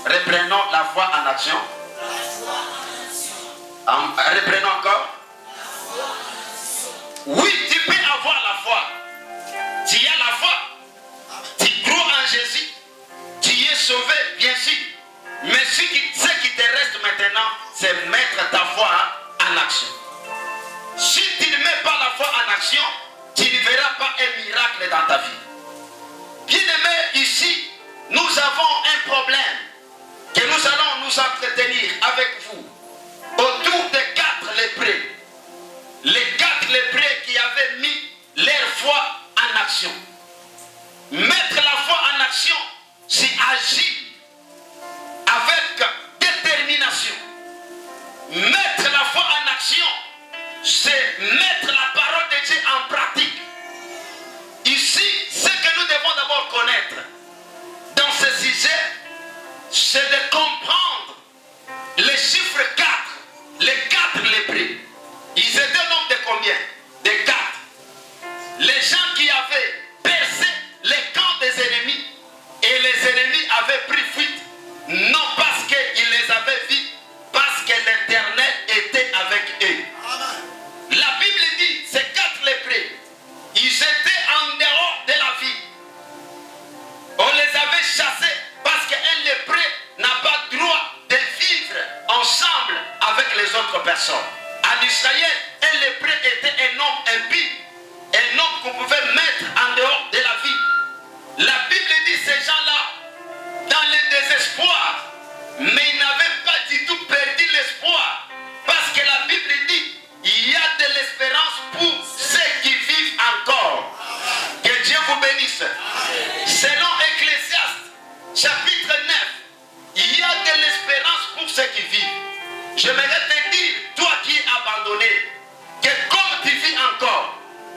Reprenons la foi en action. Reprenons encore. Oui, tu peux avoir la foi. Tu as la foi. Tu crois en Jésus. Tu es sauvé, bien sûr. Mais ce qui te reste maintenant, c'est mettre ta foi en action. Si tu ne mets pas la foi en action, tu ne verras pas un miracle dans ta vie. Bien-aimés, ici, nous avons un problème que nous allons nous entretenir avec vous autour des 4 lépreux. Les 4 lépreux qui avaient mis leur foi en action. Mettre la foi en action, c'est agir avec détermination. Mettre la foi en action, c'est mettre la parole de Dieu en pratique. Ici, ce que nous devons d'abord connaître dans ce sujet, c'est de comprendre les chiffres 4, les 4 lépreux. Ils étaient au nombre de combien? De 4. Les gens qui avaient percé les camps des ennemis et les ennemis avaient pris fuite, non parce qu'ils les avaient vus, parce que l'Éternel était avec eux. La Bible dit, ces 4 lépreux, ils étaient en dehors de la vie. On les avait chassés parce qu'un lépreux n'a pas droit de vivre ensemble avec les autres personnes. En Israël, un lépreux était un homme impie, un homme qu'on pouvait mettre en dehors de la vie. La Bible dit ces gens-là, dans le désespoir, mais ils n'avaient pas du tout perdu l'espoir. Parce que la Bible dit, il y a de l'espérance pour ceux qui vivent encore. Que Dieu vous bénisse. Selon Ecclésiaste, chapitre 9, il y a de l'espérance pour ceux qui vivent. J'aimerais te dire, toi qui es abandonné, que comme tu vis encore,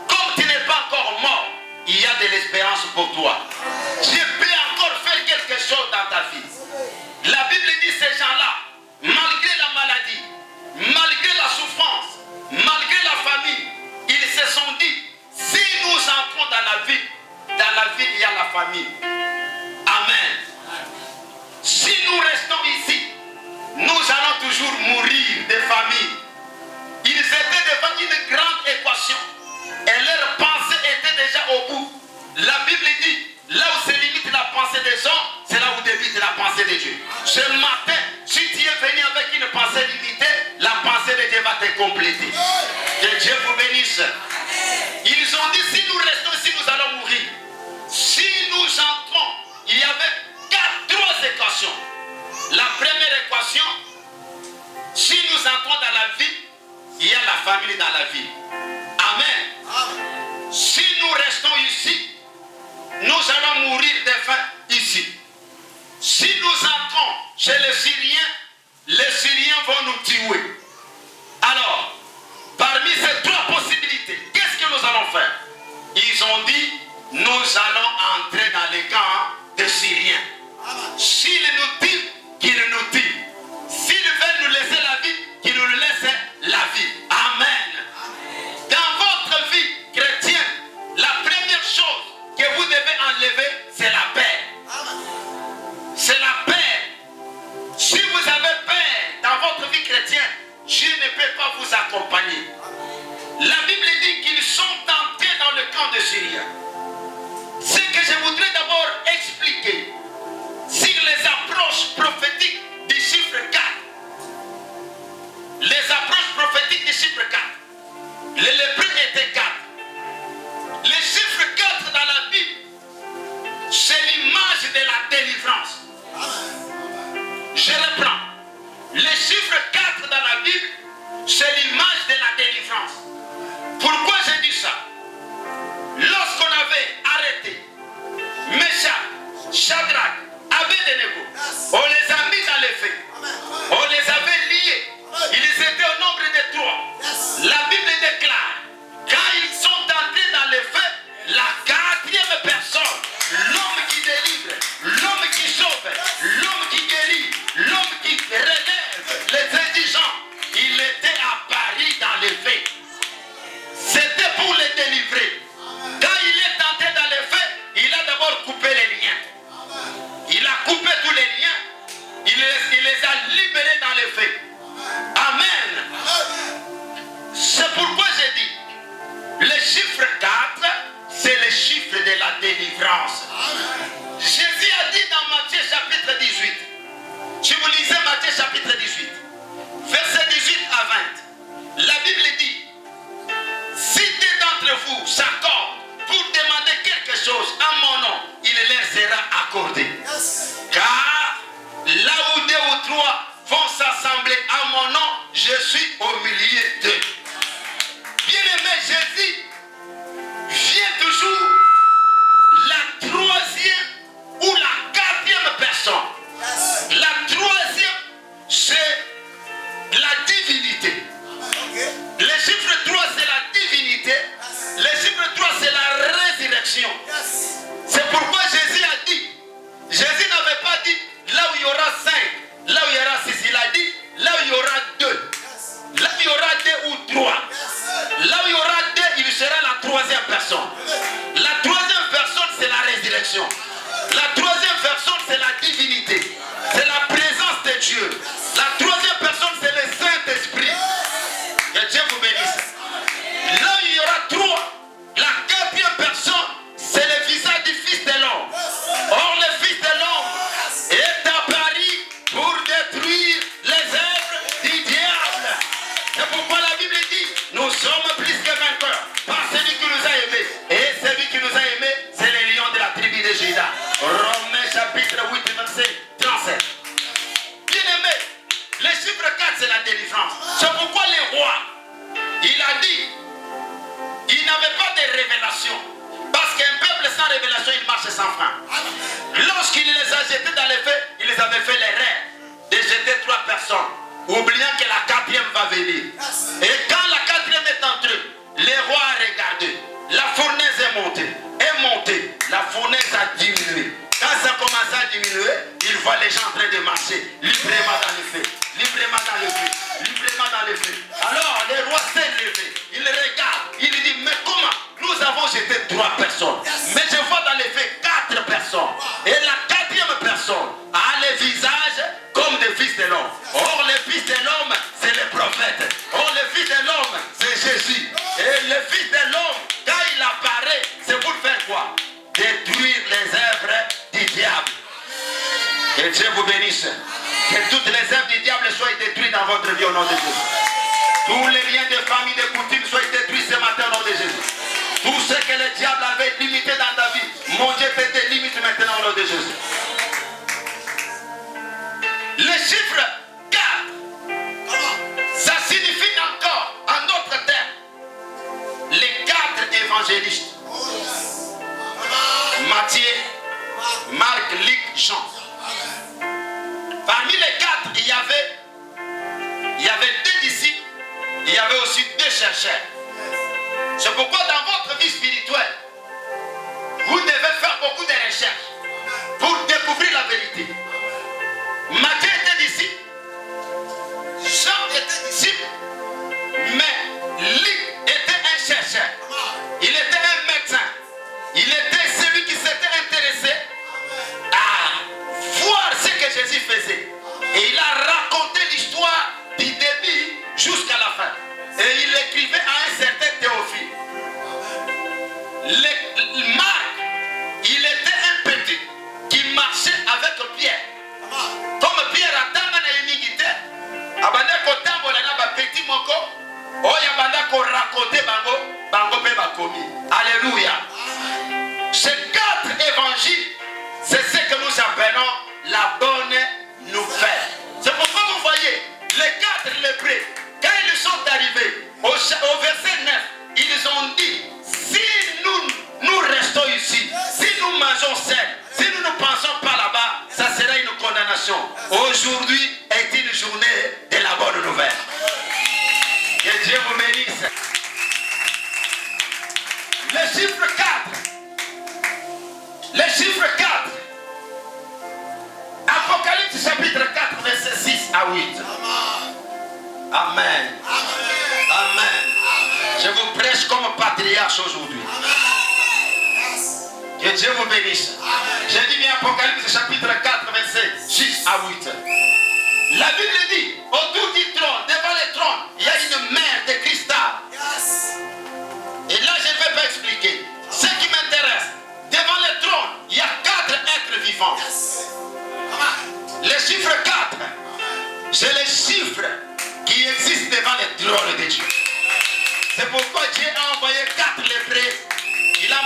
comme tu n'es pas encore mort, il y a de l'espérance pour toi. Dieu peut encore faire quelque chose dans ta vie. La Bible dit ces gens-là, malgré la maladie, malgré la souffrance, malgré la famille, ils se sont dit, si nous entrons dans la vie il y a la famille. Amen. Si nous restons ici, nous allons toujours mourir de famille. Ils étaient devant une grande équation et leur pensée était déjà au bout. La Bible dit, là où se limite la pensée des hommes, c'est là où débute la pensée de Dieu. Ce matin, si tu es venu avec une pensée limitée, la pensée de Dieu va te compléter. Que Dieu vous bénisse. Ils ont dit, si nous restons ici, nous allons mourir. Si nous entrons, il y avait 3 équations. La première équation, si nous entrons dans la vie, il y a la famille dans la vie. Amen. Si nous restons ici, nous allons mourir de faim ici. Si nous entrons chez les Syriens vont nous tuer. Alors, parmi ces 3 possibilités, qu'est-ce que nous allons faire? Ils ont dit, nous allons entrer dans les camps des Syriens. S'ils nous tuent, qu'ils nous tuent. S'ils veulent nous laisser la vie, qu'ils nous laissent la vie. Amen. Dans votre vie chrétienne, la première chose que vous devez enlever, c'est la paix. C'est la paix. Si vous avez paix dans votre vie chrétienne, Dieu ne peut pas vous accompagner. La Bible dit qu'ils sont entrés dans le camp des Syriens. Ce que je voudrais d'abord expliquer sur les approches prophétiques du chiffre 4. Les approches prophétiques du chiffre 4. Les lépreux étaient 4. Le chiffre 4 dans la Bible, c'est l'image de la délivrance. Je reprends. Le chiffre 4 dans la Bible, c'est l'image de la délivrance. Pourquoi je dis ça? Lorsqu'on avait délivrance. Jésus a dit dans Matthieu chapitre 18, si vous lisez Matthieu chapitre 18, verset 18 à 20, la Bible dit, si deux d'entre vous s'accordent pour demander quelque chose en mon nom, il leur sera accordé. Car là où deux ou trois vont s'assembler à mon nom, je suis au milieu d'eux. Bien-aimé, Jésus vient toujours la troisième ou la quatrième personne. La troisième, c'est la divinité. Le chiffre 3, c'est la divinité. Le chiffre 3, c'est la résurrection. C'est pourquoi Jésus a dit, Jésus n'avait pas dit là où il y aura 5, là où il y aura 6, il a dit là où il y aura 2. Là où il y aura 2 ou 3. Là où il y aura 2, il sera la troisième personne. La troisième personne, c'est la résurrection. La troisième personne, c'est la divinité. C'est la présence de Dieu. La troisième personne, c'est le Saint-Esprit. Que Dieu vous bénisse. Là où il y aura 3, la quatrième personne, c'est le visage du Fils de l'homme. Or, le Fils de l'homme est apparu pour détruire les œuvres du diable. C'est pourquoi la Bible dit, nous sommes plus que vainqueurs par celui qui nous a aimés. Et celui qui nous a aimés, c'est le lion de la tribu de Juda. Romains chapitre 8, verset 37. Bien-aimé, le chiffre 4, c'est la délivrance. C'est pourquoi le roi, il a dit, il n'avait pas de révélation. Parce qu'un peuple sans révélation, il marche sans frein. Lorsqu'il les a jetés dans les feux, il les avait fait l'erreur de jeter 3 personnes, oubliant que la quatrième va venir. Et quand la quatrième est entrée, le roi a regardé. La fournaise est montée. La fournaise a diminué. Quand ça commence à diminuer, il voit les gens en train de marcher librement dans le feu. Librement dans le feu. Librement dans le feu. Alors le roi s'est levé. Il regarde. Il dit, mais comment? Nous avons jeté 3 personnes. Mais je vois dans le feu 4 personnes. Et la quatrième personne a le visage comme des fils de l'homme. Or le fils de l'homme, c'est le prophète. Or le fils de l'homme, c'est Jésus. Et le fils de l'homme, quand il apparaît, c'est pour faire quoi? Détruire les œuvres du diable. Que Dieu vous bénisse. Que toutes les œuvres du diable soient détruites dans votre vie au nom de Jésus. Tous les liens de famille, de coutume soient détruits ce matin au nom de Jésus. Tout ce que le diable avait limité dans ta vie, mon Dieu te délimite maintenant au nom de Jésus. Le chiffre 4, ça signifie encore, en d'autres termes, les 4 évangélistes. Matthieu, Marc, Luc, Jean. Parmi les 4, il y avait 2 disciples, il y avait aussi 2 chercheurs. C'est pourquoi dans votre vie spirituelle, vous devez faire beaucoup de recherches pour découvrir la vérité. Matthieu était disciple, Jean était disciple, mais Luc était un chercheur. Il était un médecin. Il était celui qui s'était intéressé à voir ce que Jésus faisait. Et il a raconté l'histoire du début jusqu'à la fin. Et il l'écrivait à un certain Théophile. Marc, il était un petit qui marchait avec Pierre. Comme Pierre a tangana yemingite, abanda kotambola na ba petit moko, oya banda ko raconter bango pe bakomi. Alléluia. Ces 4 évangiles, c'est ce que nous appelons la bonne nouvelle. C'est pourquoi vous voyez, les 4 lépreux, quand ils sont arrivés au verset 9, ils ont dit, si nous restons ici, si nous mangeons seul, si nous ne pensons pas là-bas, ça sera une condamnation. Aujourd'hui est une journée de la bonne nouvelle. Que Dieu vous bénisse. Le chiffre 4. Le chiffre 4. Apocalypse chapitre 4, verset 6 à 8. Amen. Amen. Je vous prêche comme patriarche aujourd'hui. Que Dieu vous bénisse. J'ai dit bien Apocalypse chapitre 4, verset 6 à 8. La Bible dit, autour du trône, devant le trône, il y a une mer de cristal. Et là, je ne vais pas expliquer. Ce qui m'intéresse, devant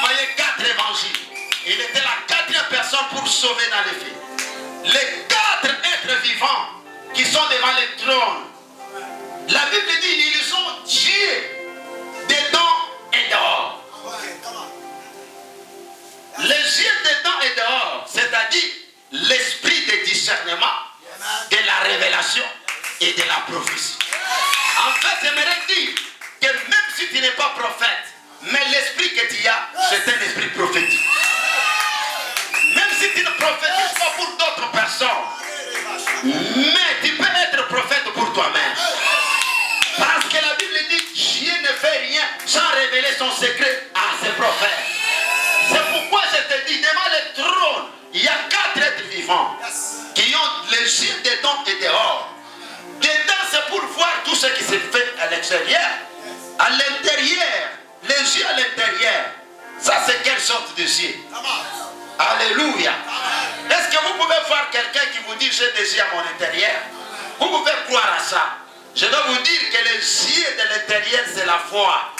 envoyé 4 évangiles. Il était la 4e personne pour sauver dans les faits. Les 4 êtres vivants qui sont devant le trône. La Bible dit ils ont Dieu dedans et dehors. Les yeux dedans et dehors, c'est-à-dire l'esprit de discernement, de la révélation et de la prophétie. En fait, j'aimerais dire que même si tu n'es pas prophète, mais l'esprit que tu as, c'est un esprit prophétique. Même si tu ne prophétises pas pour d'autres personnes, mais tu peux être prophète pour toi-même. Parce que la Bible dit Dieu ne fait rien sans révéler son secret à ses prophètes. C'est pourquoi je te dis, devant le trône, il y a 4 êtres vivants qui ont les yeux dedans et dehors. Dedans, c'est pour voir tout ce qui se fait à l'extérieur. À l'intérieur, les yeux à l'intérieur, ça c'est quelle sorte de yeux? Alléluia. Est-ce que vous pouvez voir quelqu'un qui vous dit j'ai des yeux à mon intérieur? Vous pouvez croire à ça. Je dois vous dire que les yeux de l'intérieur, c'est la foi.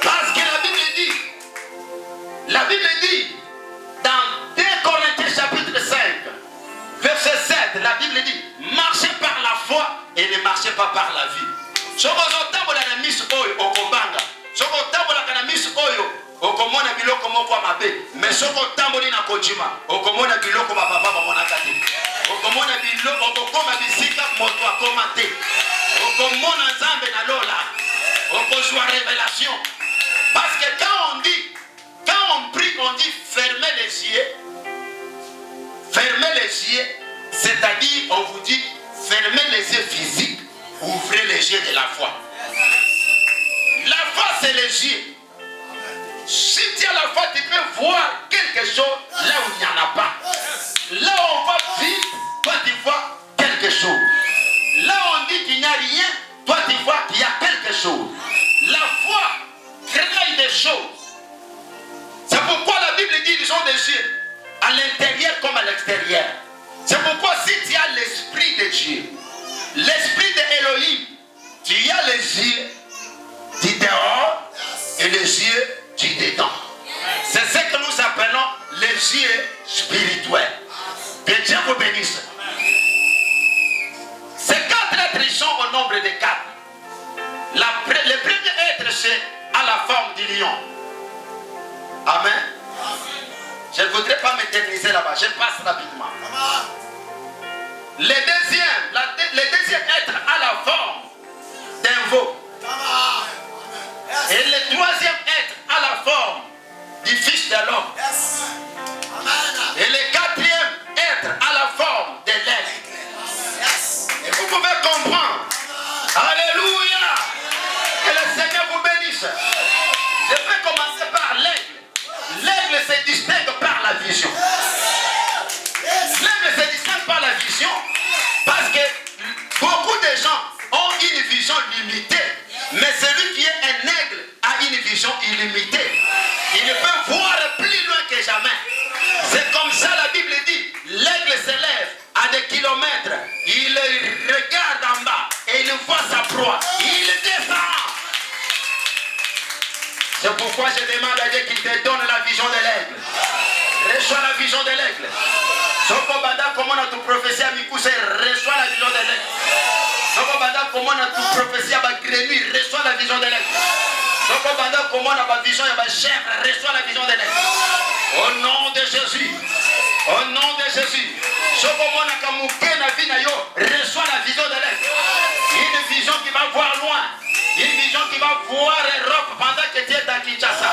Parce que la Bible dit, dans 2 Corinthiens chapitre 5, verset 7, la Bible dit, marchez par la foi et ne marchez pas par la vie. Sokozotambola na miso oyo okobanga. Sokotambola na miso oyo okomona biloko moko mabe. Mais sokotamboli na kojima okomona biloko ba papa ba mona kati. Okomona biloko okokoma bisika moto akoma te. Okomona nzambe na lola. Okozwa révélation. Parce que quand on prie, on dit fermez les yeux. Fermez les yeux, c'est-à-dire on vous dit fermez les yeux physiques, ouvrez les yeux de la foi. La foi c'est les yeux. Si tu as la foi, tu peux voir quelque chose là où il n'y en a pas. Là où on va vite, toi tu vois quelque chose. Là où on dit qu'il n'y a rien, toi tu vois qu'il y a quelque chose. La foi crée des choses. C'est pourquoi la Bible dit qu'ils ont des yeux à l'intérieur comme à l'extérieur. C'est pourquoi si tu as l'esprit de Dieu, l'esprit d'Élohim, tu as les yeux du dehors et les yeux du dedans. C'est ce que nous appelons les yeux spirituels. Que Dieu vous bénisse. Ces 4 êtres ils sont au nombre de 4. Le premier être c'est à la forme du lion. Amen. Je ne voudrais pas m'éterniser là-bas. Je passe rapidement. Le deuxième être a la forme d'un veau. Et le troisième être a la forme du Fils de l'homme. Et le 4e être a la forme de l'aigle. Et vous pouvez comprendre. Alléluia. Que le Seigneur vous bénisse. Je vais commencer par l'aigle. L'aigle se distingue par la vision. L'aigle se distingue par la vision parce que beaucoup de gens ont une vision limitée. Mais celui qui est un aigle a une vision illimitée. Il peut voir plus loin que jamais. C'est comme ça la Bible dit. L'aigle s'élève à des kilomètres. Il regarde en bas et il voit sa proie. Il descend. C'est pourquoi je demande à Dieu qu'il te donne la vision de l'aigle. Reçois la vision de l'aigle. Soko banda comment on a tout prophétie à Mikousse, reçois la vision de l'aigle. Soko banda comment on a tout prophétie à Grenouille, reçois la vision de l'aigle. Soko banda comment on a la vision à chèvre, reçois la vision de l'aigle. Au nom de Jésus. Au nom de Jésus. Soko mona kamuke na vie na yo, reçois la vision de l'aigle. Une vision qui va voir loin. Une vision qui va voir Europe pendant que tu es à Kinshasa.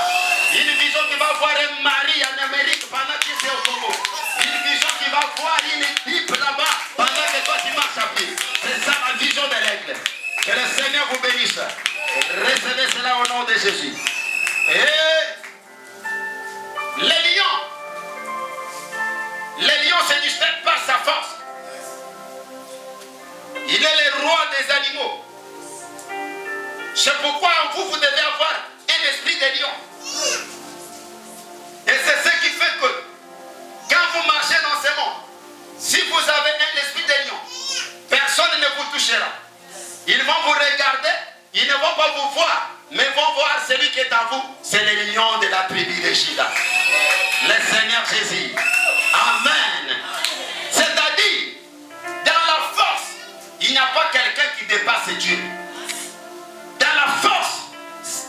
Une vision qui va voir un mari en Amérique pendant que tu es au Congo. Une vision qui va voir une équipe là-bas pendant que toi tu marches à pied. C'est ça la vision de l'aigle. Que le Seigneur vous bénisse. Recevez cela au nom de Jésus. Et les lions se distinguent par sa force. Il est le roi des animaux. C'est pourquoi en vous devez avoir un esprit de lion. Et c'est ce qui fait que quand vous marchez dans ce monde, si vous avez un esprit de lion, personne ne vous touchera. Ils vont vous regarder, ils ne vont pas vous voir, mais vont voir celui qui est en vous c'est le lion de la tribu de Juda. Le Seigneur Jésus. Amen. C'est-à-dire, dans la force, il n'y a pas quelqu'un qui dépasse Dieu. Dans la force,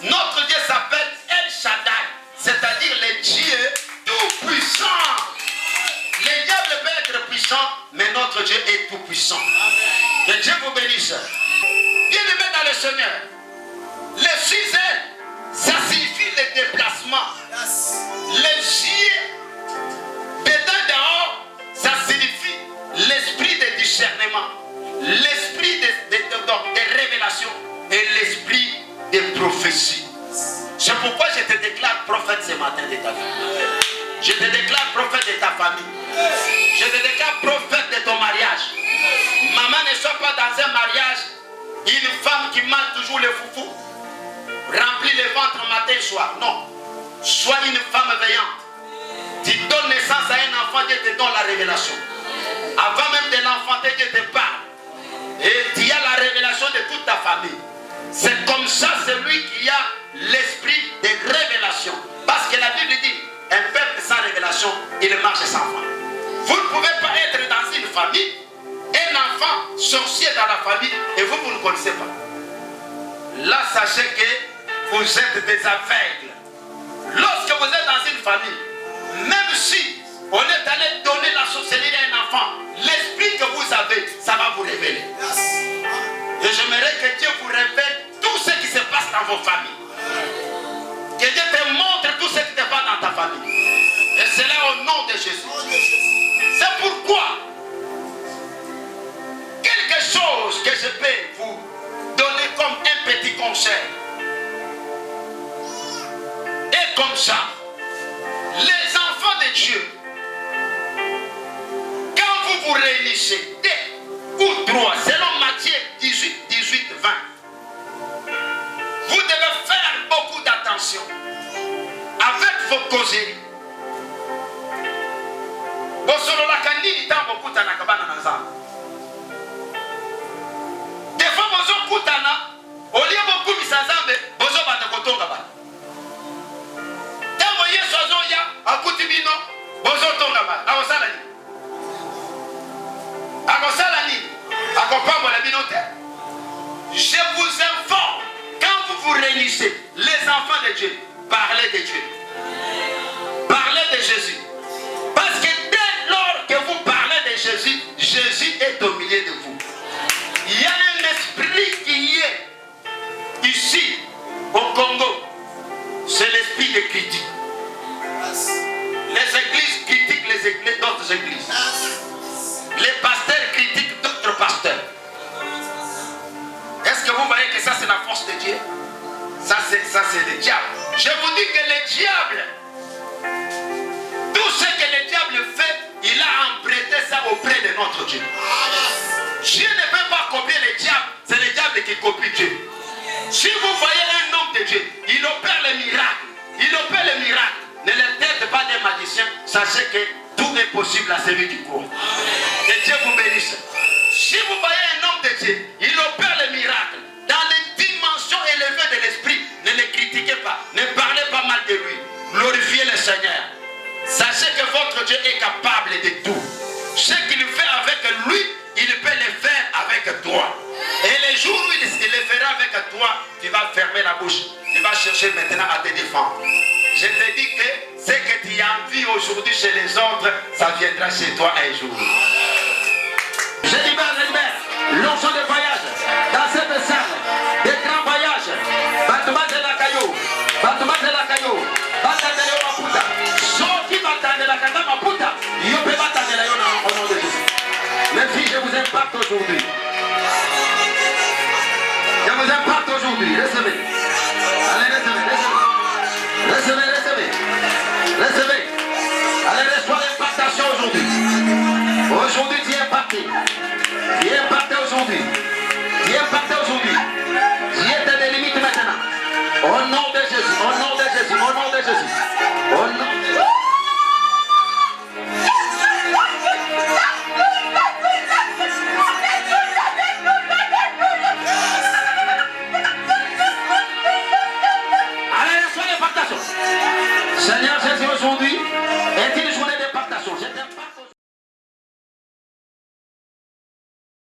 notre Dieu s'appelle El Shaddai, c'est-à-dire le Dieu tout-puissant. Le diable peut être puissant, mais notre Dieu est tout-puissant. Que Dieu vous bénisse. Bien-aimé dans le Seigneur, le sujet, ça signifie le déplacement. Les yeux, dedans dehors, ça signifie l'esprit de discernement, l'esprit de révélation et l'esprit de prophétie. C'est pourquoi je te déclare prophète ce matin de ta vie. Je te déclare prophète de ta famille. Je te déclare prophète de ton mariage. Maman, ne soit pas dans un mariage une femme qui mange toujours le foufou, remplit le ventre matin et soir. Non. Sois une femme veillante. Tu donnes naissance à un enfant, Dieu te donne la révélation. Avant même de l'enfanter, Dieu te parle. Et tu as la révélation de toute ta famille. C'est comme ça, celui qui a l'esprit de révélation. Parce que la Bible dit, un peuple sans révélation, il marche sans foi. Vous ne pouvez pas être dans une famille, un enfant sorcier dans la famille, et vous ne connaissez pas. Là, sachez que vous êtes des aveugles. Lorsque vous êtes dans une famille, même si on est allé donner la sorcellerie à un enfant, l'esprit que vous avez, ça va vous révéler. Et j'aimerais que Dieu vous révèle tout ce qui se passe dans vos familles. Que Dieu te montre tout ce qui se passe dans ta famille. Et c'est là au nom de Jésus. C'est pourquoi quelque chose que je peux vous donner comme un petit conseil. Et comme ça, les enfants de Dieu, quand vous vous réunissez, 2 ou 3, selon Matthieu 18, 20, vous devez faire beaucoup d'attention avec vos causeries. Des fois, vous kutana, au lieu de vous misazambe, vous avez un coton là-bas. Tant que Yesu azoya, akutibino, vous avez un là-bas. Akosalani. Akosalani. Akopambo la binote. Je vous informe, quand vous vous réunissez, les enfants de Dieu, parlez de Dieu. Parlez de Jésus. Parce que dès lors que vous parlez de Jésus, Jésus est au milieu de vous. Il y a un esprit qui est ici, au Congo. C'est l'esprit de critique. Les églises critiquent les églises d'autres églises. Les pasteurs critiquent d'autres pasteurs. Est-ce que vous voyez que ça c'est la force de Dieu? Ça c'est le diable. Je vous dis que le diable, tout ce que le diable fait, il a emprunté ça auprès de notre Dieu. Dieu ne peut pas copier le diable, c'est le diable qui copie Dieu. Si vous voyez un homme de Dieu, il opère les miracles. Il opère les miracles. Ne les tête pas des magiciens, sachez que tout est possible à celui qui croit. Que Dieu vous bénisse. Si vous voyez un homme de Dieu, il opère les miracles. Dans les dimensions élevées de l'esprit, ne le critiquez pas. Ne parlez pas mal de lui. Glorifiez le Seigneur. Sachez que votre Dieu est capable de tout. Ce qu'il fait avec lui, il peut le faire avec toi. Et les jours où il le fera avec toi, tu vas fermer la bouche. Tu vas chercher maintenant à te défendre. Je te dis que ce que tu as envie aujourd'hui chez les autres, ça viendra chez toi un jour. Je libère l'onction de voyage dans cette salle. Des grands voyages. Battement de la caillou. Battement de la caillou. Battement de la maputa. Sorti battement de la caillou maputa. Yopé battement de la yona au nom de Jésus. Les filles, je vous impacte aujourd'hui. Je vous impacte aujourd'hui. Recevez.